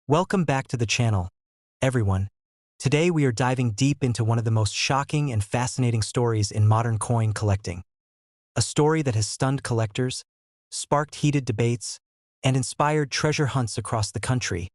Welcome back to the channel, everyone. Today we are diving deep into one of the most shocking and fascinating stories in modern coin collecting. A story that has stunned collectors, sparked heated debates, and inspired treasure hunts across the country,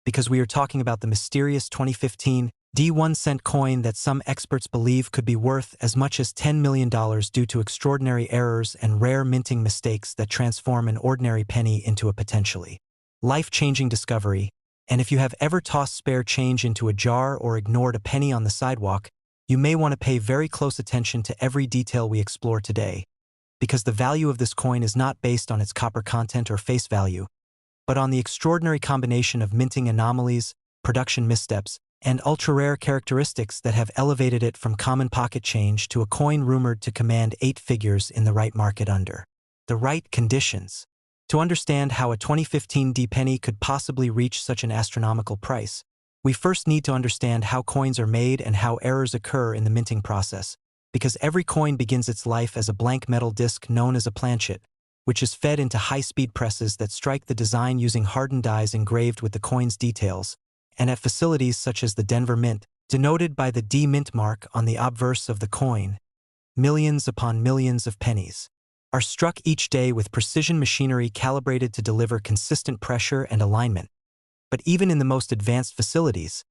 because we are talking about the mysterious 2015 D1 cent coin that some experts believe could be worth as much as $10 million due to extraordinary errors and rare minting mistakes that transform an ordinary penny into a potentially life-changing discovery. And if you have ever tossed spare change into a jar or ignored a penny on the sidewalk, you may want to pay very close attention to every detail we explore today, because the value of this coin is not based on its copper content or face value, but on the extraordinary combination of minting anomalies, production missteps, and ultra-rare characteristics that have elevated it from common pocket change to a coin rumored to command 8 figures in the right market under the right conditions. To understand how a 2015 D penny could possibly reach such an astronomical price, we first need to understand how coins are made and how errors occur in the minting process, because every coin begins its life as a blank metal disc known as a planchet, which is fed into high-speed presses that strike the design using hardened dies engraved with the coin's details, and at facilities such as the Denver Mint, denoted by the D mint mark on the obverse of the coin, millions upon millions of pennies are struck each day with precision machinery calibrated to deliver consistent pressure and alignment. But even in the most advanced facilities,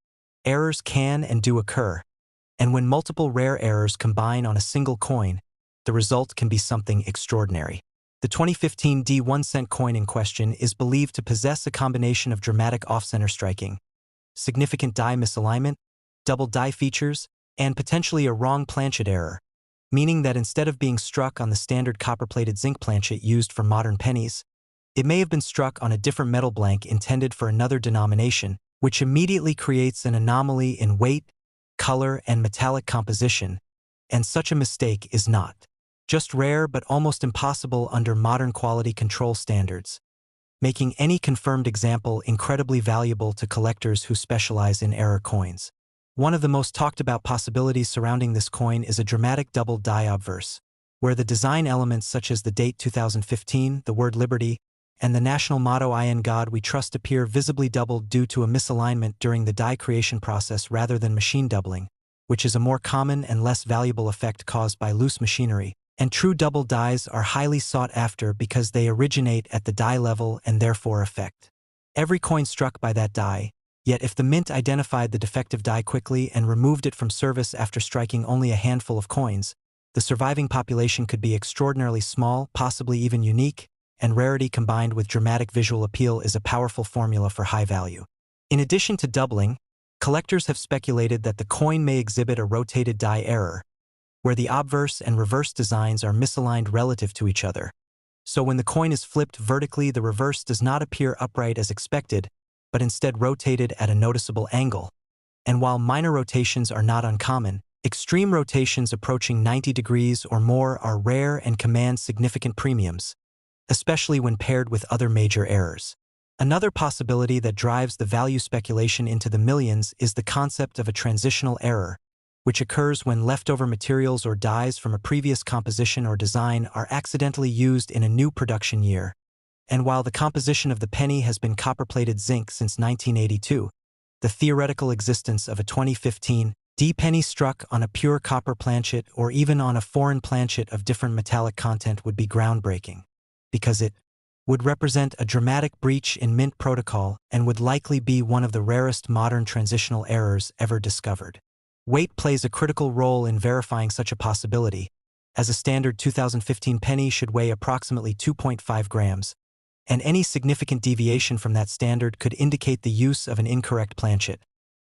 errors can and do occur, and when multiple rare errors combine on a single coin, the result can be something extraordinary. The 2015 D1 cent coin in question is believed to possess a combination of dramatic off-center striking, significant die misalignment, double die features, and potentially a wrong planchet error, meaning that instead of being struck on the standard copper-plated zinc planchet used for modern pennies, it may have been struck on a different metal blank intended for another denomination, which immediately creates an anomaly in weight, color, and metallic composition, and such a mistake is not just rare but almost impossible under modern quality control standards, making any confirmed example incredibly valuable to collectors who specialize in error coins. One of the most talked about possibilities surrounding this coin is a dramatic double die obverse, where the design elements such as the date 2015, the word liberty, and the national motto "In God We Trust" appear visibly doubled due to a misalignment during the die creation process rather than machine doubling, which is a more common and less valuable effect caused by loose machinery. And true double dies are highly sought after because they originate at the die level and therefore affect every coin struck by that die. Yet if the mint identified the defective die quickly and removed it from service after striking only a handful of coins, the surviving population could be extraordinarily small, possibly even unique, and rarity combined with dramatic visual appeal is a powerful formula for high value. In addition to doubling, collectors have speculated that the coin may exhibit a rotated die error, where the obverse and reverse designs are misaligned relative to each other. So when the coin is flipped vertically, the reverse does not appear upright as expected, but instead rotated at a noticeable angle. And while minor rotations are not uncommon, extreme rotations approaching 90 degrees or more are rare and command significant premiums, especially when paired with other major errors. Another possibility that drives the value speculation into the millions is the concept of a transitional error, which occurs when leftover materials or dies from a previous composition or design are accidentally used in a new production year. And while the composition of the penny has been copper-plated zinc since 1982, the theoretical existence of a 2015 D penny struck on a pure copper planchet or even on a foreign planchet of different metallic content would be groundbreaking, because it would represent a dramatic breach in mint protocol and would likely be one of the rarest modern transitional errors ever discovered. Weight plays a critical role in verifying such a possibility, as a standard 2015 penny should weigh approximately 2.5 grams, and any significant deviation from that standard could indicate the use of an incorrect planchet,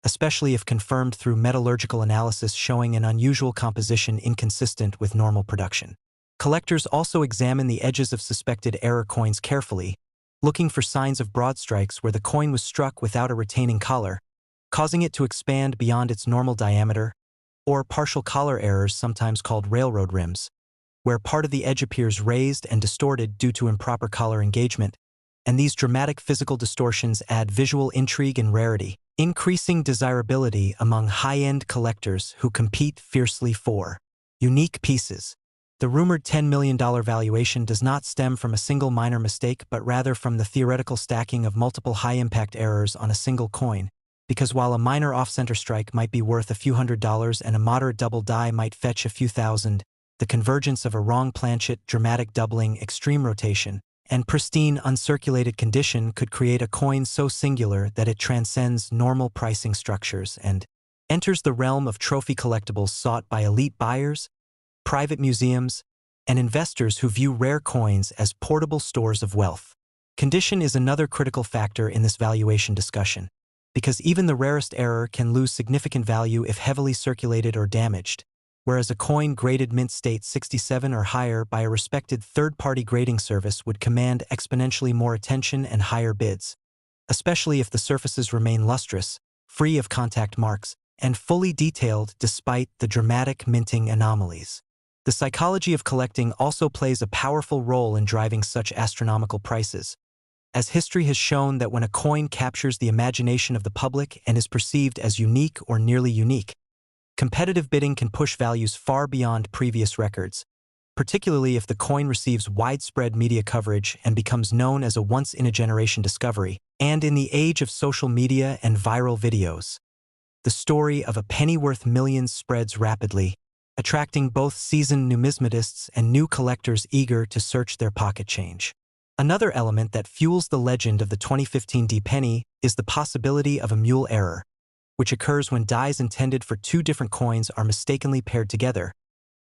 especially if confirmed through metallurgical analysis showing an unusual composition inconsistent with normal production. Collectors also examine the edges of suspected error coins carefully, looking for signs of broad strikes where the coin was struck without a retaining collar, causing it to expand beyond its normal diameter, or partial collar errors sometimes called railroad rims, where part of the edge appears raised and distorted due to improper collar engagement, and these dramatic physical distortions add visual intrigue and rarity, increasing desirability among high-end collectors who compete fiercely for unique pieces. The rumored $10 million valuation does not stem from a single minor mistake but rather from the theoretical stacking of multiple high-impact errors on a single coin, because while a minor off-center strike might be worth a few $100s and a moderate double die might fetch a few thousand, the convergence of a wrong planchet, dramatic doubling, extreme rotation, and pristine uncirculated condition could create a coin so singular that it transcends normal pricing structures and enters the realm of trophy collectibles sought by elite buyers, private museums, and investors who view rare coins as portable stores of wealth. Condition is another critical factor in this valuation discussion, because even the rarest error can lose significant value if heavily circulated or damaged, whereas a coin graded mint state 67 or higher by a respected third-party grading service would command exponentially more attention and higher bids, especially if the surfaces remain lustrous, free of contact marks, and fully detailed despite the dramatic minting anomalies. The psychology of collecting also plays a powerful role in driving such astronomical prices, as history has shown that when a coin captures the imagination of the public and is perceived as unique or nearly unique, competitive bidding can push values far beyond previous records, particularly if the coin receives widespread media coverage and becomes known as a once-in-a-generation discovery. And in the age of social media and viral videos, the story of a penny worth millions spreads rapidly, attracting both seasoned numismatists and new collectors eager to search their pocket change. Another element that fuels the legend of the 2015 penny is the possibility of a mule error, which occurs when dies intended for two different coins are mistakenly paired together,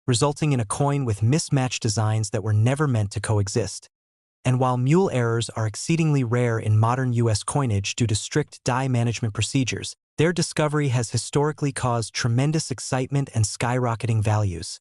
resulting in a coin with mismatched designs that were never meant to coexist. And while mule errors are exceedingly rare in modern U.S. coinage due to strict die management procedures, their discovery has historically caused tremendous excitement and skyrocketing values,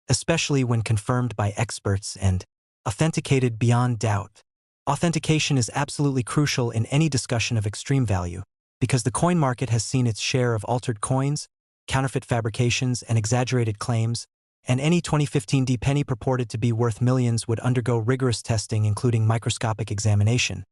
especially when confirmed by experts and authenticated beyond doubt. Authentication is absolutely crucial in any discussion of extreme value, because the coin market has seen its share of altered coins, counterfeit fabrications, and exaggerated claims, and any 2015 penny purported to be worth millions would undergo rigorous testing including microscopic examination,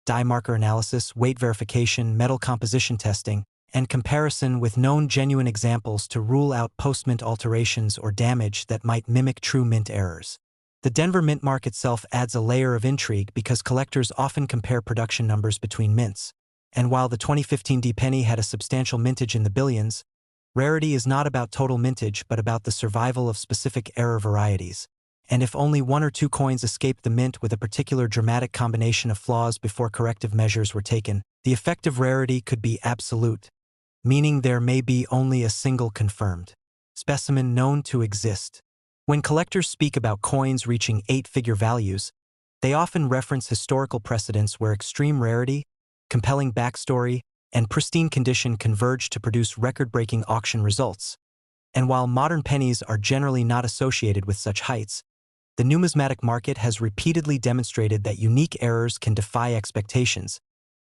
die marker analysis, weight verification, metal composition testing, and comparison with known genuine examples to rule out post-mint alterations or damage that might mimic true mint errors. The Denver mint mark itself adds a layer of intrigue because collectors often compare production numbers between mints, and while the 2015 penny had a substantial mintage in the billions, rarity is not about total mintage but about the survival of specific error varieties. And if only one or two coins escaped the mint with a particular dramatic combination of flaws before corrective measures were taken, the effect of rarity could be absolute, meaning there may be only a single confirmed specimen known to exist. When collectors speak about coins reaching 8-figure values, they often reference historical precedents where extreme rarity, compelling backstory, and pristine condition converge to produce record-breaking auction results. And while modern pennies are generally not associated with such heights, the numismatic market has repeatedly demonstrated that unique errors can defy expectations,